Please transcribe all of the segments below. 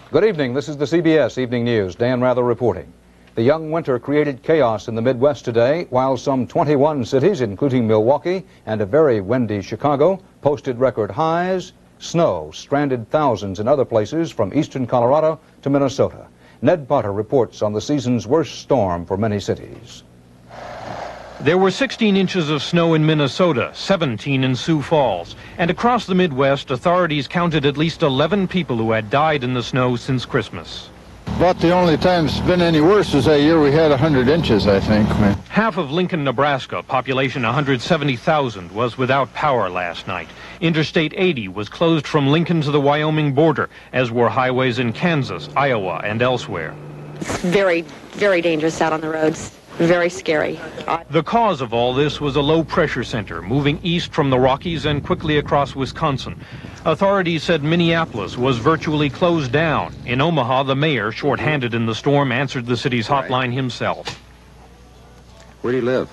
Good evening. This is the CBS Evening News. Dan Rather reporting. The young winter created chaos in the Midwest today, while some 21 cities, including Milwaukee and a very windy Chicago, posted record highs. Snow stranded thousands in other places from eastern Colorado to Minnesota. Ned Potter reports on the season's worst storm for many cities. There were 16 inches of snow in Minnesota, 17 in Sioux Falls. And across the Midwest, authorities counted at least 11 people who had died in the snow since Christmas. About the only time it's been any worse is that year we had 100 inches, I think. Half of Lincoln, Nebraska, population 170,000, was without power last night. Interstate 80 was closed from Lincoln to the Wyoming border, as were highways in Kansas, Iowa, and elsewhere. It's very, very dangerous out on the roads. Very scary. The cause of all this was a low-pressure center moving east from the Rockies and quickly across Wisconsin. Authorities said Minneapolis was virtually closed down. In Omaha, the mayor, short-handed in the storm, answered the city's hotline himself. Where do you live?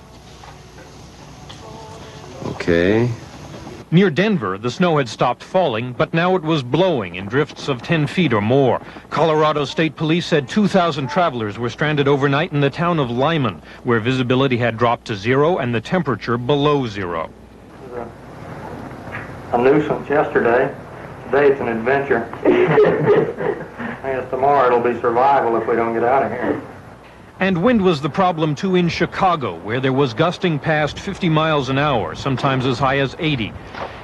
Okay. Near Denver, the snow had stopped falling, but now it was blowing in drifts of 10 feet or more. Colorado State Police said 2,000 travelers were stranded overnight in the town of Lyman, where visibility had dropped to zero and the temperature below zero. It was a nuisance yesterday. Today it's an adventure. I guess tomorrow it'll be survival if we don't get out of here. And wind was the problem, too, in Chicago, where there was gusting past 50 miles an hour, sometimes as high as 80.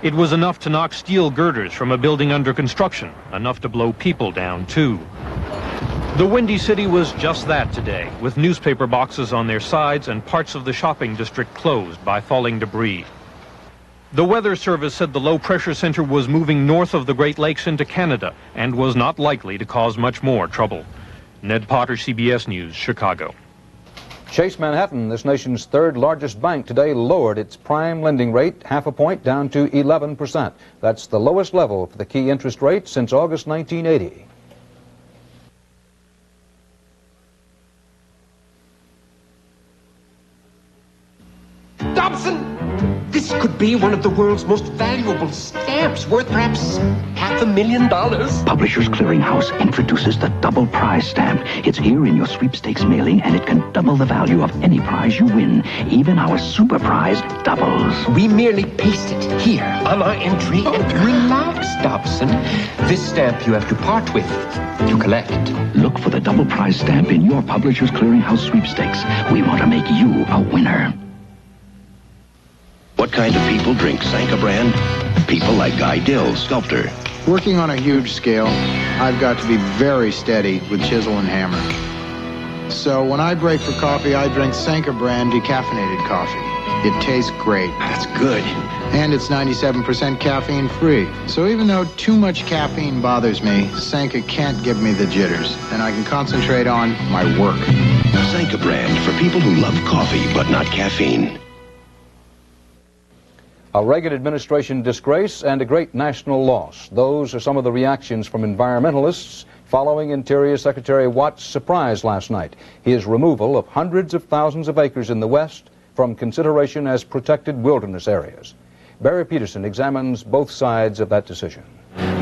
It was enough to knock steel girders from a building under construction, enough to blow people down, too. The Windy City was just that today, with newspaper boxes on their sides and parts of the shopping district closed by falling debris. The Weather Service said the low-pressure center was moving north of the Great Lakes into Canada and was not likely to cause much more trouble. Ned Potter, CBS News, Chicago. Chase Manhattan, this nation's third largest bank, today lowered its prime lending rate half a point down to 11%. That's the lowest level for the key interest rate since August 1980. Dobson! This could be one of the world's most valuable stamps, worth perhaps $500,000. Publishers Clearinghouse introduces the double prize stamp. It's here in your sweepstakes mailing, and it can double the value of any prize you win. Even our super prize doubles. We merely paste it here on our entry. Oh, relax, Dobson. This stamp you have to part with to collect. Look for the double prize stamp in your Publishers Clearinghouse sweepstakes. We want to make you a winner. What kind of people drink Sanka brand? People like Guy Dill, sculptor. Working on a huge scale, I've got to be very steady with chisel and hammer. So when I break for coffee, I drink Sanka brand decaffeinated coffee. It tastes great. That's good. And it's 97% caffeine free. So even though too much caffeine bothers me, Sanka can't give me the jitters, and I can concentrate on my work. Sanka brand for people who love coffee but not caffeine. A Reagan administration disgrace and a great national loss. Those are some of the reactions from environmentalists following Interior Secretary Watt's surprise last night, his removal of hundreds of thousands of acres in the West from consideration as protected wilderness areas. Barry Peterson examines both sides of that decision.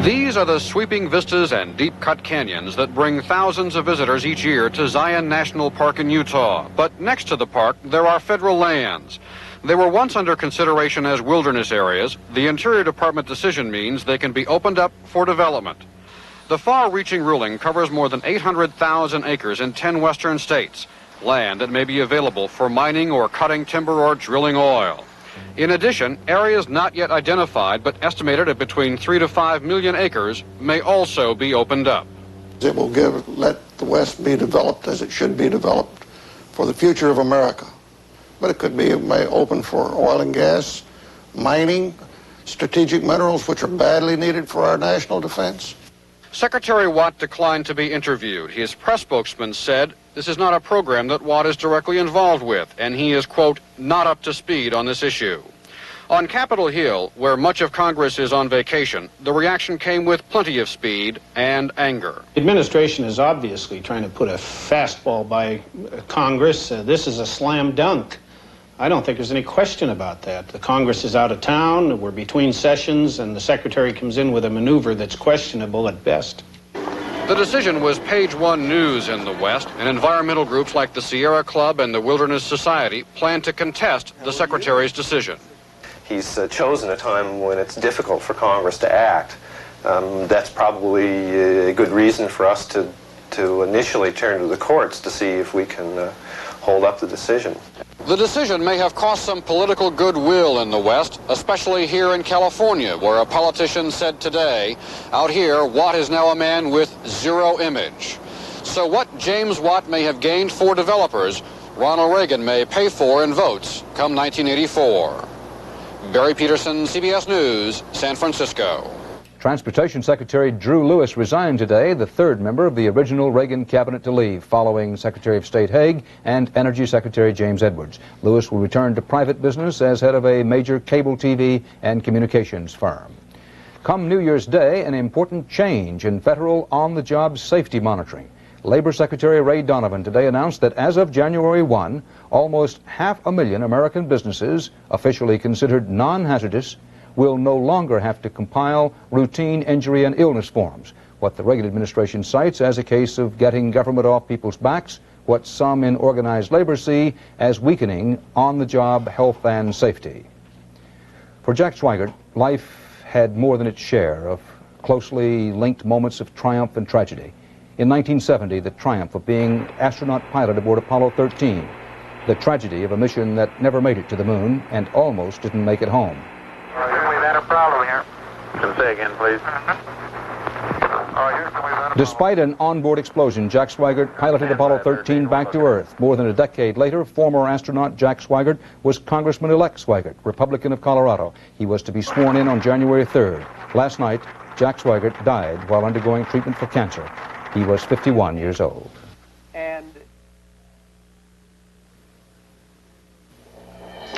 These are the sweeping vistas and deep-cut canyons that bring thousands of visitors each year to Zion National Park in Utah. But next to the park, there are federal lands. They were once under consideration as wilderness areas. The Interior Department decision means they can be opened up for development. The far-reaching ruling covers more than 800,000 acres in 10 western states, land that may be available for mining or cutting timber or drilling oil. In addition, areas not yet identified but estimated at between 3 to 5 million acres may also be opened up. It will let the West be developed as it should be developed for the future of America. But it could be open for oil and gas, mining, strategic minerals, which are badly needed for our national defense. Secretary Watt declined to be interviewed. His press spokesman said this is not a program that Watt is directly involved with, and he is, quote, not up to speed on this issue. On Capitol Hill, where much of Congress is on vacation, the reaction came with plenty of speed and anger. The administration is obviously trying to put a fastball by Congress. This is a slam dunk. I don't think there's any question about that. The Congress is out of town, we're between sessions, and the Secretary comes in with a maneuver that's questionable at best. The decision was page one news in the West, and environmental groups like the Sierra Club and the Wilderness Society plan to contest the Secretary's decision. He's chosen a time when it's difficult for Congress to act. That's probably a good reason for us to initially turn to the courts to see if we can hold up the decision. The decision may have cost some political goodwill in the West, especially here in California, where a politician said today, out here, Watt is now a man with zero image. So what James Watt may have gained for developers, Ronald Reagan may pay for in votes come 1984. Barry Peterson, CBS News, San Francisco. Transportation Secretary Drew Lewis resigned today, the third member of the original Reagan cabinet to leave, following Secretary of State Haig and Energy Secretary James Edwards. Lewis will return to private business as head of a major cable TV and communications firm. Come New Year's Day, an important change in federal on-the-job safety monitoring. Labor Secretary Ray Donovan today announced that as of January 1, almost 500,000 American businesses, officially considered non-hazardous, will no longer have to compile routine injury and illness forms, what the Reagan administration cites as a case of getting government off people's backs, what some in organized labor see as weakening on-the-job health and safety. For Jack Swigert, life had more than its share of closely linked moments of triumph and tragedy. In 1970, the triumph of being astronaut pilot aboard Apollo 13, the tragedy of a mission that never made it to the moon and almost didn't make it home. We've had a problem here. Can say again, please. Despite an onboard explosion, Jack Swigert piloted Apollo 13 back to Earth. More than a decade later, former astronaut Jack Swigert was Congressman-elect Swigert, Republican of Colorado. He was to be sworn in on January 3rd. Last night, Jack Swigert died while undergoing treatment for cancer. He was 51 years old.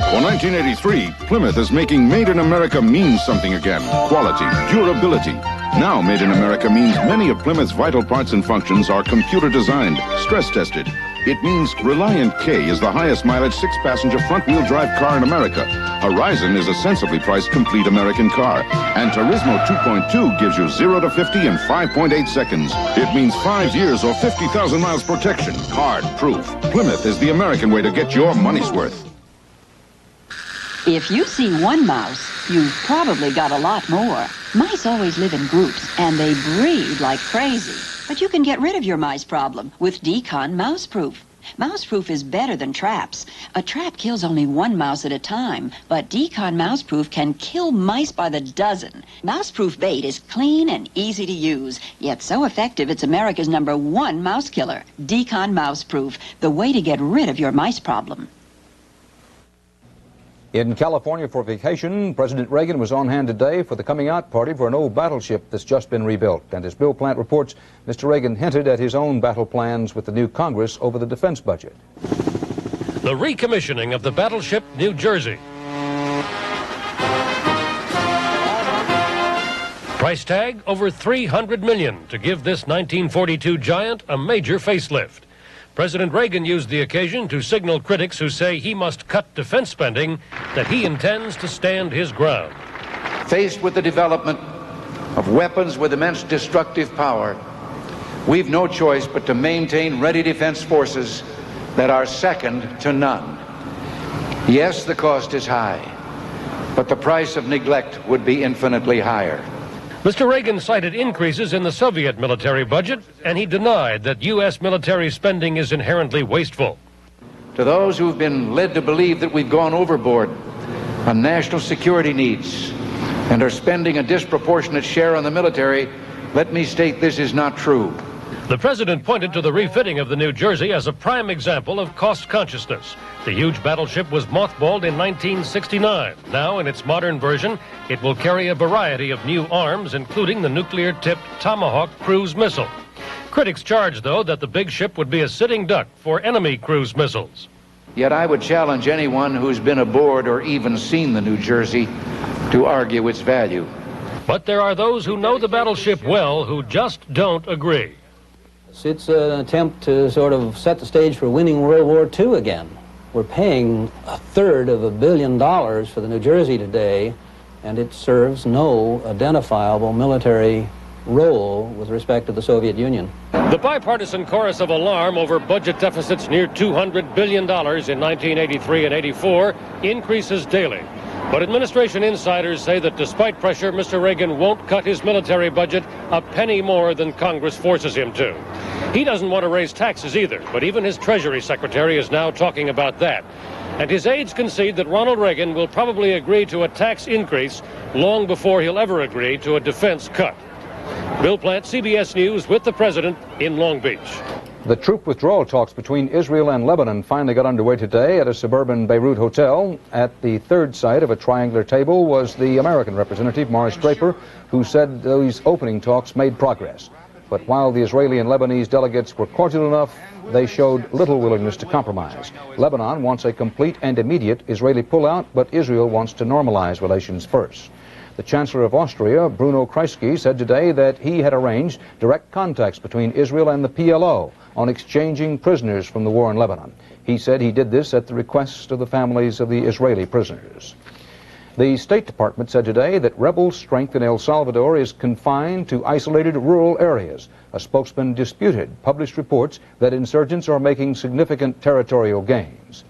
For 1983, Plymouth is making Made in America mean something again. Quality, durability. Now Made in America means many of Plymouth's vital parts and functions are computer designed, stress tested. It means Reliant K is the highest mileage 6-passenger front-wheel drive car in America. Horizon is a sensibly priced complete American car. And Turismo 2.2 gives you 0 to 50 in 5.8 seconds. It means 5 years or 50,000 miles protection. Hard proof. Plymouth is the American way to get your money's worth. If you see one mouse, you've probably got a lot more. Mice always live in groups, and they breed like crazy. But you can get rid of your mice problem with Decon Mouseproof. Mouseproof is better than traps. A trap kills only one mouse at a time, but Decon Mouseproof can kill mice by the dozen. Mouseproof bait is clean and easy to use, yet so effective it's America's #1 mouse killer. Decon Mouseproof, the way to get rid of your mice problem. In California for vacation, President Reagan was on hand today for the coming out party for an old battleship that's just been rebuilt. And as Bill Plant reports, Mr. Reagan hinted at his own battle plans with the new Congress over the defense budget. The recommissioning of the battleship New Jersey. Price tag over $300 million to give this 1942 giant a major facelift. President Reagan used the occasion to signal critics who say he must cut defense spending that he intends to stand his ground. Faced with the development of weapons with immense destructive power, we've no choice but to maintain ready defense forces that are second to none. Yes, the cost is high, but the price of neglect would be infinitely higher. Mr. Reagan cited increases in the Soviet military budget, and he denied that U.S. military spending is inherently wasteful. To those who've been led to believe that we've gone overboard on national security needs and are spending a disproportionate share on the military, let me state this is not true. The president pointed to the refitting of the New Jersey as a prime example of cost consciousness. The huge battleship was mothballed in 1969. Now, in its modern version, it will carry a variety of new arms, including the nuclear-tipped Tomahawk cruise missile. Critics charge, though, that the big ship would be a sitting duck for enemy cruise missiles. Yet I would challenge anyone who's been aboard or even seen the New Jersey to argue its value. But there are those who know the battleship well who just don't agree. It's an attempt to sort of set the stage for winning World War II again. We're paying $1/3 of $1 billion for the New Jersey today, and it serves no identifiable military role with respect to the Soviet Union. The bipartisan chorus of alarm over budget deficits near $200 billion in 1983 and 84 increases daily. But administration insiders say that despite pressure, Mr. Reagan won't cut his military budget a penny more than Congress forces him to. He doesn't want to raise taxes either, but even his Treasury Secretary is now talking about that. And his aides concede that Ronald Reagan will probably agree to a tax increase long before he'll ever agree to a defense cut. Bill Plant, CBS News, with the president in Long Beach. The troop withdrawal talks between Israel and Lebanon finally got underway today at a suburban Beirut hotel. At the third side of a triangular table was the American representative, Morris Draper, who said those opening talks made progress. But while the Israeli and Lebanese delegates were cordial enough, they showed little willingness to compromise. Lebanon wants a complete and immediate Israeli pullout, but Israel wants to normalize relations first. The Chancellor of Austria, Bruno Kreisky, said today that he had arranged direct contacts between Israel and the PLO on exchanging prisoners from the war in Lebanon. He said he did this at the request of the families of the Israeli prisoners. The State Department said today that rebel strength in El Salvador is confined to isolated rural areas. A spokesman disputed published reports that insurgents are making significant territorial gains.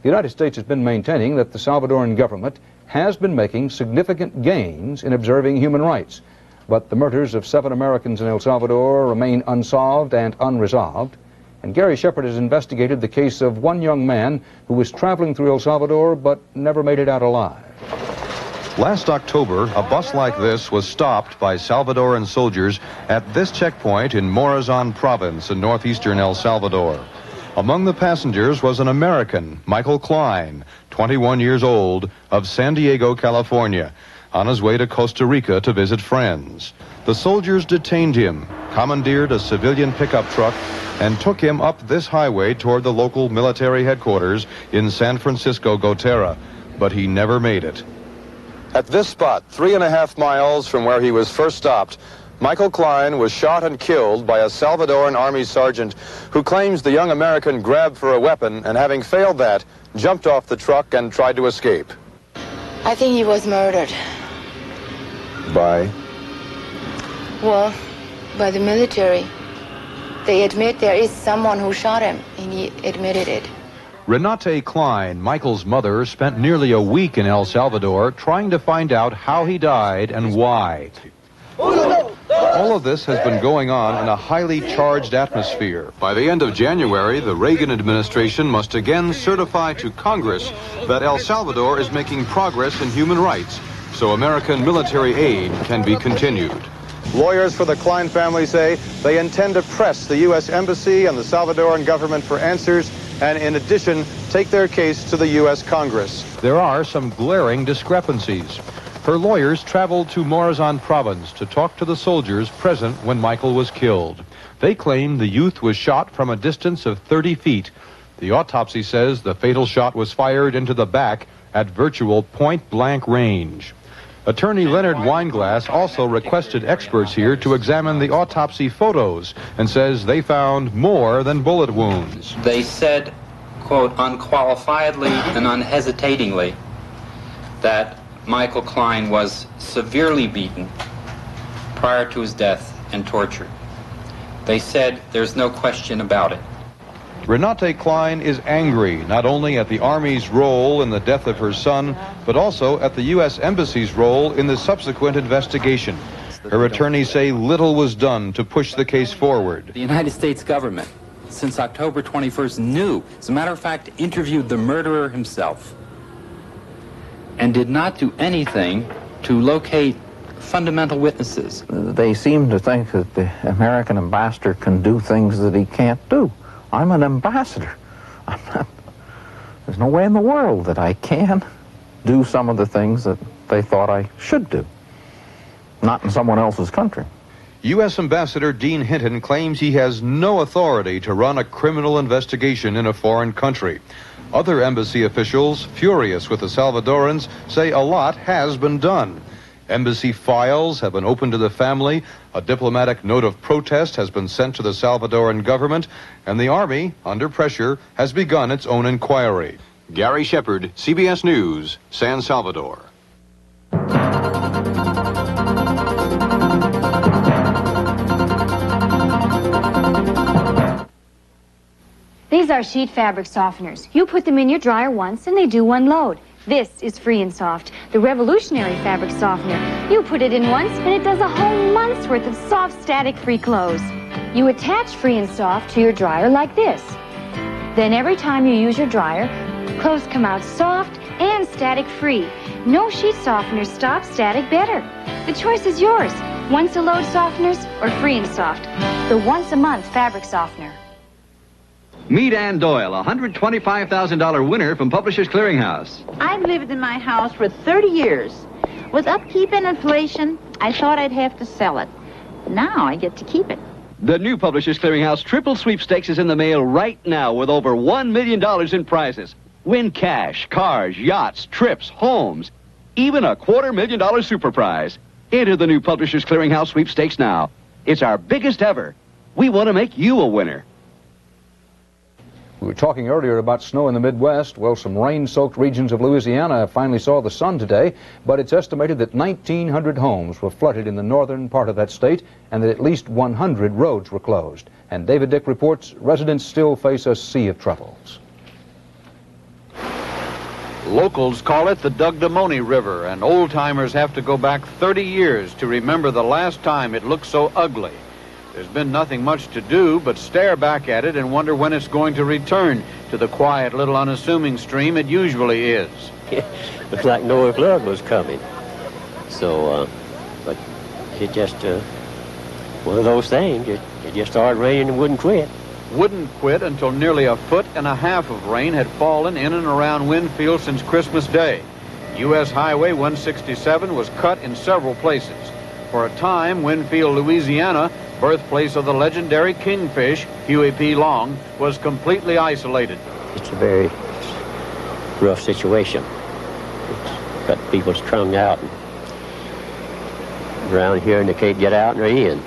The United States has been maintaining that the Salvadoran government has been making significant gains in observing human rights. But the murders of 7 Americans in El Salvador remain unsolved and unresolved. And Gary Shepard has investigated the case of one young man who was traveling through El Salvador but never made it out alive. Last October, a bus like this was stopped by Salvadoran soldiers at this checkpoint in Morazan province in northeastern El Salvador. Among the passengers was an American, Michael Klein, 21 years old, of San Diego, California, on his way to Costa Rica to visit friends. The soldiers detained him, commandeered a civilian pickup truck, and took him up this highway toward the local military headquarters in San Francisco, Gotera, but he never made it. At this spot, 3.5 miles from where he was first stopped, Michael Klein was shot and killed by a Salvadoran Army sergeant who claims the young American grabbed for a weapon and, having failed that, jumped off the truck and tried to escape. I think he was murdered. By? Well, by the military. They admit there is someone who shot him, and he admitted it. Renate Klein, Michael's mother, spent nearly a week in El Salvador trying to find out how he died and why. All of this has been going on in a highly charged atmosphere. By the end of January, the Reagan administration must again certify to Congress that El Salvador is making progress in human rights, so American military aid can be continued. Lawyers for the Klein family say they intend to press the U.S. Embassy and the Salvadoran government for answers, and in addition, take their case to the U.S. Congress. There are some glaring discrepancies. Her lawyers traveled to Morazan province to talk to the soldiers present when Michael was killed. They claim the youth was shot from a distance of 30 feet. The autopsy says the fatal shot was fired into the back at virtual point-blank range. Attorney Leonard Weinglass also requested experts here to examine the autopsy photos and says they found more than bullet wounds. They said, quote, unqualifiedly and unhesitatingly that Michael Klein was severely beaten prior to his death and tortured. They said there's no question about it. Renate Klein is angry not only at the Army's role in the death of her son, but also at the U.S. Embassy's role in the subsequent investigation. Her attorneys say little was done to push the case forward. The United States government, since October 21st, knew, as a matter of fact, interviewed the murderer himself, and did not do anything to locate fundamental witnesses. They seem to think that the American ambassador can do things that he can't do. I'm an ambassador. There's no way in the world that I can do some of the things that they thought I should do. Not in someone else's country. U.S. Ambassador Dean Hinton claims he has no authority to run a criminal investigation in a foreign country. Other embassy officials, furious with the Salvadorans, say a lot has been done. Embassy files have been opened to the family, a diplomatic note of protest has been sent to the Salvadoran government, and the Army, under pressure, has begun its own inquiry. Gary Shepard, CBS News, San Salvador. These are sheet fabric softeners. You put them in your dryer once and they do one load. This is Free and Soft, the revolutionary fabric softener. You put it in once and it does a whole month's worth of soft, static-free clothes. You attach Free and Soft to your dryer like this. Then every time you use your dryer, clothes come out soft and static-free. No sheet softeners stop static better. The choice is yours. Once a load softeners or Free and Soft, the once-a-month fabric softener. Meet Ann Doyle, a $125,000 winner from Publishers Clearinghouse. I've lived in my house for 30 years. With upkeep and inflation, I thought I'd have to sell it. Now I get to keep it. The new Publishers Clearinghouse Triple Sweepstakes is in the mail right now with over $1 million in prizes. Win cash, cars, yachts, trips, homes, even a $250,000 super prize. Enter the new Publishers Clearinghouse Sweepstakes now. It's our biggest ever. We want to make you a winner. We were talking earlier about snow in the Midwest. Well, some rain-soaked regions of Louisiana finally saw the sun today, but it's estimated that 1,900 homes were flooded in the northern part of that state and that at least 100 roads were closed. And David Dick reports residents still face a sea of troubles. Locals call it the Dugdamoni River, and old-timers have to go back 30 years to remember the last time it looked so ugly. There's been nothing much to do but stare back at it and wonder when it's going to return to the quiet little unassuming stream it usually is. Looks like no flood was coming. So, but it just, one of those things. It just started raining and wouldn't quit. Wouldn't quit until nearly 1.5 feet of rain had fallen in and around Winfield since Christmas Day. U.S. Highway 167 was cut in several places. For a time, Winfield, Louisiana, birthplace of the legendary kingfish, Huey P. Long, was completely isolated. It's a very rough situation. It's got people strung out around here and they can't get out and they're in.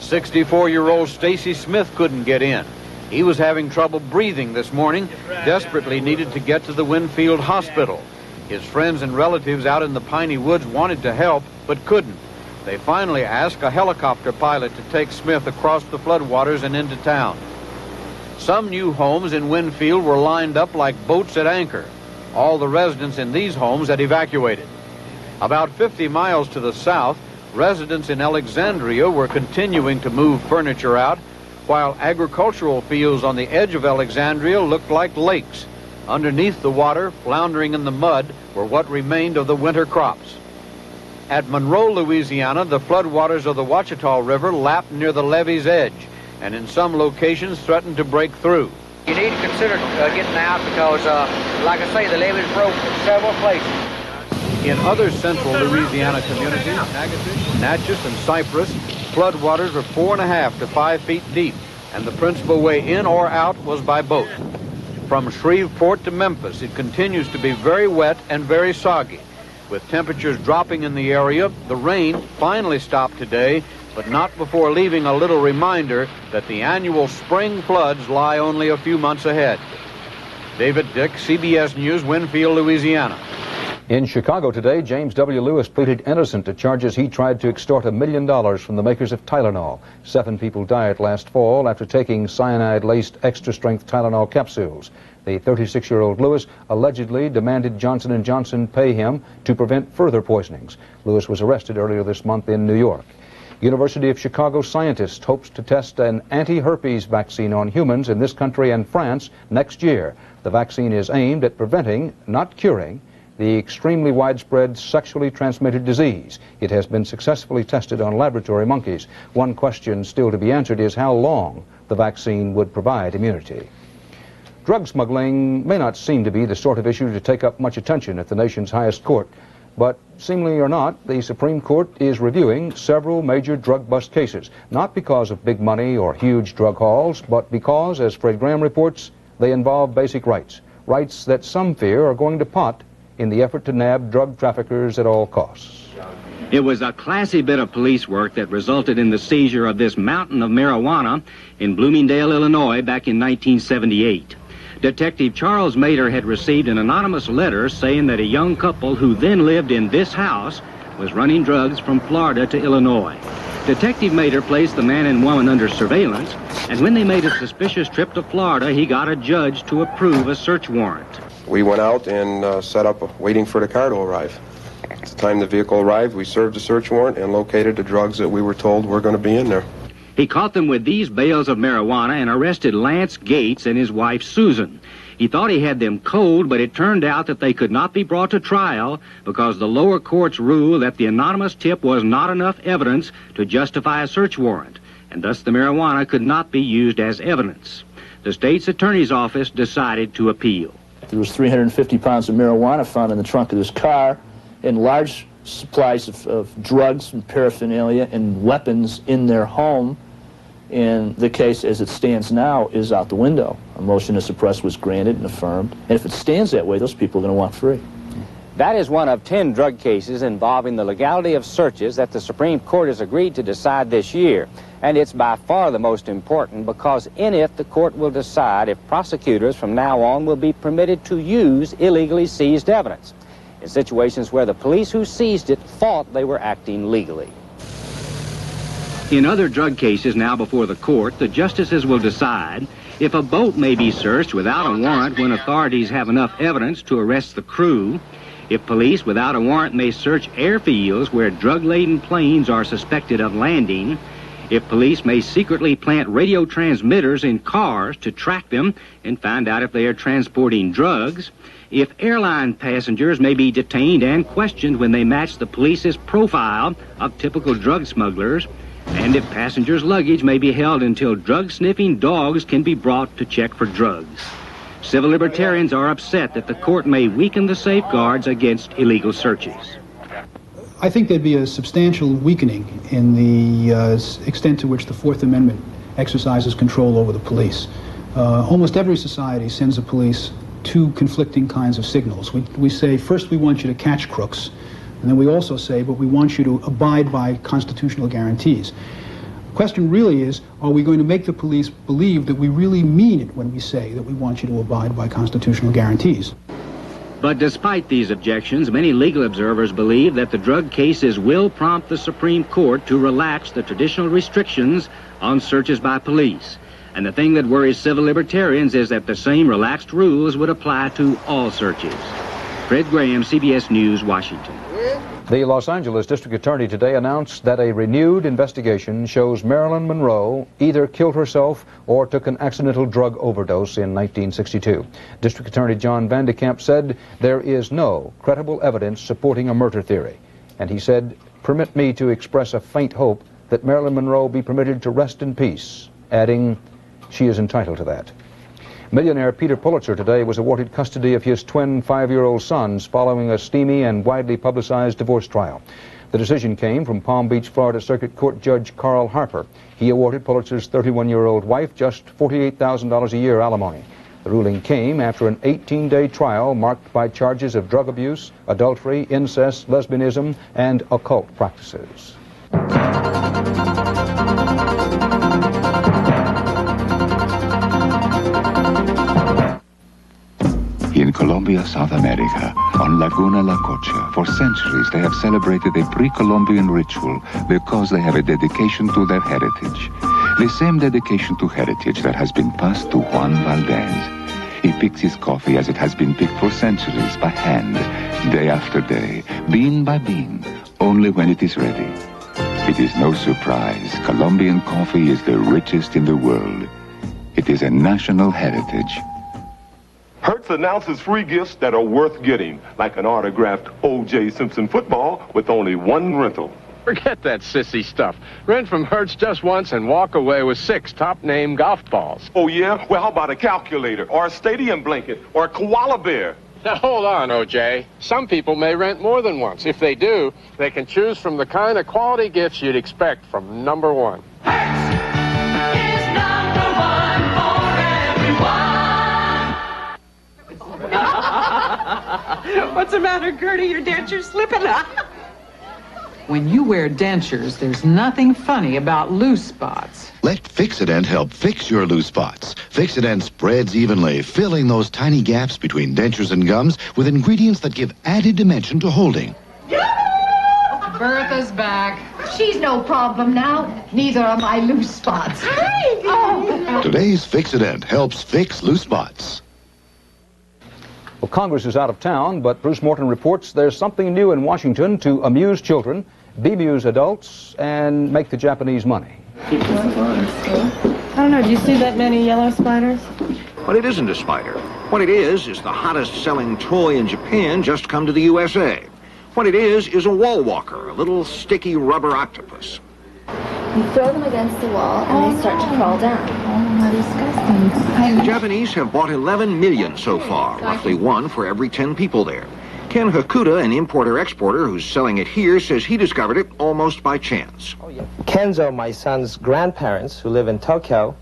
64-year-old Stacy Smith couldn't get in. He was having trouble breathing this morning, desperately needed to get to the Winfield Hospital. His friends and relatives out in the piney woods wanted to help, but couldn't. They finally asked a helicopter pilot to take Smith across the floodwaters and into town. Some new homes in Winfield were lined up like boats at anchor. All the residents in these homes had evacuated. About 50 miles to the south, residents in Alexandria were continuing to move furniture out, while agricultural fields on the edge of Alexandria looked like lakes. Underneath the water, floundering in the mud, were what remained of the winter crops. At Monroe, Louisiana, the floodwaters of the Ouachita River lapped near the levee's edge, and in some locations threatened to break through. You need to consider getting out because, like I say, the levees broke in several places. In other central Louisiana communities, Natchez and Cypress, floodwaters were 4.5 to 5 feet deep, and the principal way in or out was by boat. From Shreveport to Memphis, it continues to be very wet and very soggy. With temperatures dropping in the area, the rain finally stopped today, but not before leaving a little reminder that the annual spring floods lie only a few months ahead. David Dick, CBS News, Winfield, Louisiana. In Chicago today, James W. Lewis pleaded innocent to charges he tried to extort $1 million from the makers of Tylenol. 7 people died last fall after taking cyanide-laced extra-strength Tylenol capsules. The 36-year-old Lewis allegedly demanded Johnson & Johnson pay him to prevent further poisonings. Lewis was arrested earlier this month in New York. University of Chicago scientist hopes to test an anti-herpes vaccine on humans in this country and France next year. The vaccine is aimed at preventing, not curing, the extremely widespread sexually transmitted disease. It has been successfully tested on laboratory monkeys. One question still to be answered is how long the vaccine would provide immunity. Drug smuggling may not seem to be the sort of issue to take up much attention at the nation's highest court, but seemingly or not, the Supreme Court is reviewing several major drug bust cases, not because of big money or huge drug hauls, but because, as Fred Graham reports, they involve basic rights, rights that some fear are going to pot in the effort to nab drug traffickers at all costs. It was a classy bit of police work that resulted in the seizure of this mountain of marijuana in Bloomingdale, Illinois, back in 1978. Detective Charles Mader had received an anonymous letter saying that a young couple who then lived in this house was running drugs from Florida to Illinois. Detective Mater placed the man and woman under surveillance, and when they made a suspicious trip to Florida, he got a judge to approve a search warrant. We went out and set up waiting for the car to arrive. At the time the vehicle arrived, we served a search warrant and located the drugs that we were told were going to be in there. He caught them with these bales of marijuana and arrested Lance Gates and his wife Susan. He thought he had them cold, but it turned out that they could not be brought to trial because the lower courts ruled that the anonymous tip was not enough evidence to justify a search warrant, and thus the marijuana could not be used as evidence. The state's attorney's office decided to appeal. There was 350 pounds of marijuana found in the trunk of this car and large supplies of drugs and paraphernalia and weapons in their home. And the case, as it stands now, is out the window. A motion to suppress was granted and affirmed. And if it stands that way, those people are going to walk free. That is one of 10 drug cases involving the legality of searches that the Supreme Court has agreed to decide this year. And it's by far the most important because in it, the court will decide if prosecutors from now on will be permitted to use illegally seized evidence in situations where the police who seized it thought they were acting legally. In other drug cases now before the court, the justices will decide if a boat may be searched without a warrant when authorities have enough evidence to arrest the crew, if police without a warrant may search airfields where drug-laden planes are suspected of landing, if police may secretly plant radio transmitters in cars to track them and find out if they are transporting drugs, if airline passengers may be detained and questioned when they match the police's profile of typical drug smugglers, and if passengers' luggage may be held until drug-sniffing dogs can be brought to check for drugs. Civil libertarians are upset that the court may weaken the safeguards against illegal searches. I think there'd be a substantial weakening in the extent to which the Fourth Amendment exercises control over the police. Almost every society sends the police two conflicting kinds of signals. We say, first we want you to catch crooks, and then we also say, but we want you to abide by constitutional guarantees. The question really is, are we going to make the police believe that we really mean it when we say that we want you to abide by constitutional guarantees? But despite these objections, many legal observers believe that the drug cases will prompt the Supreme Court to relax the traditional restrictions on searches by police. And the thing that worries civil libertarians is that the same relaxed rules would apply to all searches. Fred Graham, CBS News, Washington. The Los Angeles District Attorney today announced that a renewed investigation shows Marilyn Monroe either killed herself or took an accidental drug overdose in 1962. District Attorney John Vandekamp said there is no credible evidence supporting a murder theory. And he said, "Permit me to express a faint hope that Marilyn Monroe be permitted to rest in peace," adding, "She is entitled to that." Millionaire Peter Pulitzer today was awarded custody of his twin 5-year-old sons following a steamy and widely publicized divorce trial. The decision came from Palm Beach, Florida Circuit Court Judge Carl Harper. He awarded Pulitzer's 31-year-old wife just $48,000 a year alimony. The ruling came after an 18-day trial marked by charges of drug abuse, adultery, incest, lesbianism, and occult practices. In Colombia, South America, on Laguna La Cocha, for centuries they have celebrated a pre-Columbian ritual because they have a dedication to their heritage. The same dedication to heritage that has been passed to Juan Valdez. He picks his coffee as it has been picked for centuries, by hand, day after day, bean by bean, only when it is ready. It is no surprise, Colombian coffee is the richest in the world. It is a national heritage. Hertz announces free gifts that are worth getting, like an autographed O.J. Simpson football with only one rental. Forget that sissy stuff. Rent from Hertz just once and walk away with 6 top-name golf balls. Oh, yeah? Well, how about a calculator, or a stadium blanket, or a koala bear? Now, hold on, O.J. Some people may rent more than once. If they do, they can choose from the kind of quality gifts you'd expect from Number One. What's the matter, Gertie? Your denture's slipping up. When you wear dentures, there's nothing funny about loose spots. Let Fix-A-Dent help fix your loose spots. Fix-A-Dent spreads evenly, filling those tiny gaps between dentures and gums with ingredients that give added dimension to holding. Bertha's back. She's no problem now. Neither are my loose spots. Today's Fix-It-Dent helps fix loose spots. Well, Congress is out of town, but Bruce Morton reports there's something new in Washington to amuse children, bemuse adults, and make the Japanese money. I don't know, do you see that many yellow spiders? But it isn't a spider. What it is the hottest selling toy in Japan just come to the USA. What it is a wall walker, a little sticky rubber octopus. You throw them against the wall and they start to crawl down. Oh, how disgusting. The Japanese have bought 11 million so far, roughly one for every 10 people there. Ken Hakuda, an importer-exporter who's selling it here, says he discovered it almost by chance. Kenzo, my son's grandparents, who live in Tokyo,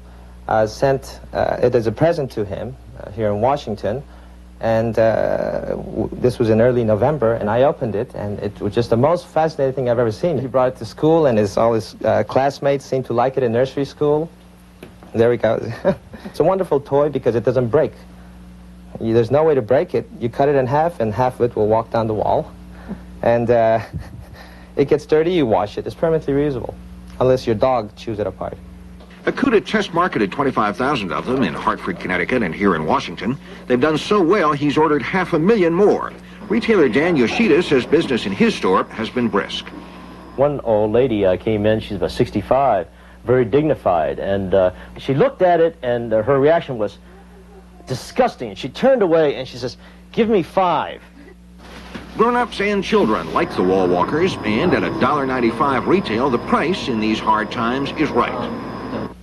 sent it as a present to him here in Washington. And this was in early November, and I opened it, and it was just the most fascinating thing I've ever seen. He brought it to school, and all his classmates seemed to like it in nursery school. There we go. It's a wonderful toy because it doesn't break. There's no way to break it. You cut it in half, and half of it will walk down the wall. And it gets dirty, you wash it. It's permanently reusable, unless your dog chews it apart. Hakuda test marketed 25,000 of them in Hartford, Connecticut, and here in Washington. They've done so well, he's ordered 500,000 more. Retailer Dan Yoshida says business in his store has been brisk. One old lady came in, she's about 65, very dignified, and she looked at it, and her reaction was disgusting. She turned away, and she says, "Give me 5. Grown-ups and children like the wall walkers, and at $1.95 retail, the price in these hard times is right.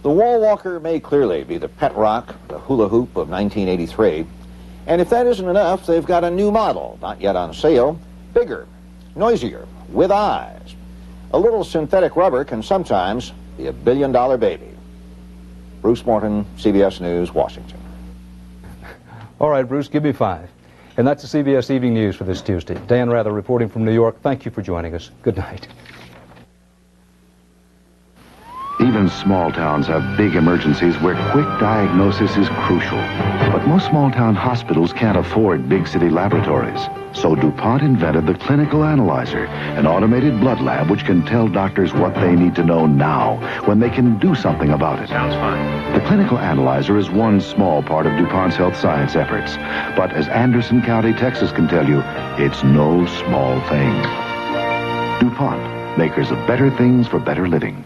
The wall walker may clearly be the pet rock, the hula hoop of 1983. And if that isn't enough, they've got a new model, not yet on sale, bigger, noisier, with eyes. A little synthetic rubber can sometimes be a billion-dollar baby. Bruce Morton, CBS News, Washington. All right, Bruce, give me 5. And that's the CBS Evening News for this Tuesday. Dan Rather reporting from New York. Thank you for joining us. Good night. Even small towns have big emergencies where quick diagnosis is crucial. But most small-town hospitals can't afford big city laboratories. So DuPont invented the Clinical Analyzer, an automated blood lab which can tell doctors what they need to know now, when they can do something about it. Sounds fine. The Clinical Analyzer is one small part of DuPont's health science efforts. But as Anderson County, Texas can tell you, it's no small thing. DuPont, makers of better things for better living.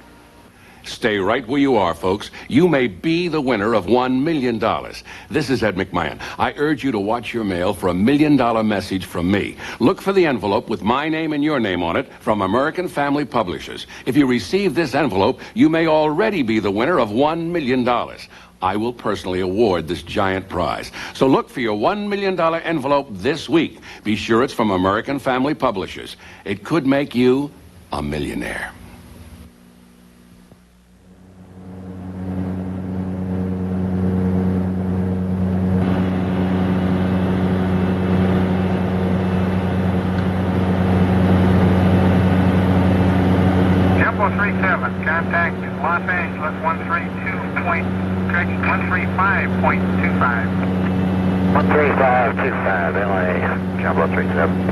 Stay right where you are, folks. You may be the winner of $1 million. This is Ed McMahon. I urge you to watch your mail for $1 million message from me. Look for the envelope with my name and your name on it from American Family Publishers. If you receive this envelope, you may already be the winner of $1 million. I will personally award this giant prize. So look for your $1 million envelope this week. Be sure it's from American Family Publishers. It could make you a millionaire. Contact Los Angeles 135.25. 13525, LA, Jumbo 37.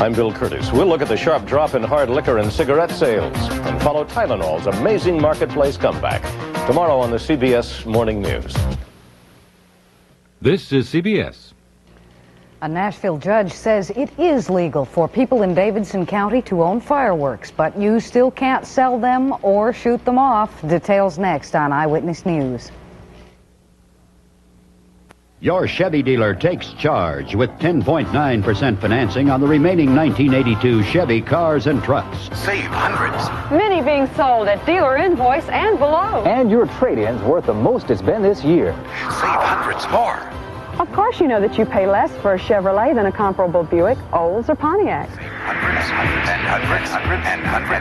I'm Bill Curtis. We'll look at the sharp drop in hard liquor and cigarette sales and follow Tylenol's amazing marketplace comeback tomorrow on the CBS Morning News. This is CBS. A Nashville judge says it is legal for people in Davidson County to own fireworks, but you still can't sell them or shoot them off. Details next on Eyewitness News. Your Chevy dealer takes charge with 10.9% financing on the remaining 1982 Chevy cars and trucks. Save hundreds. Many being sold at dealer invoice and below. And your trade-in's worth the most it's been this year. Save hundreds more. Of course you know that you pay less for a Chevrolet than a comparable Buick, Olds, or Pontiac. Hundreds and hundreds and hundreds and hundreds.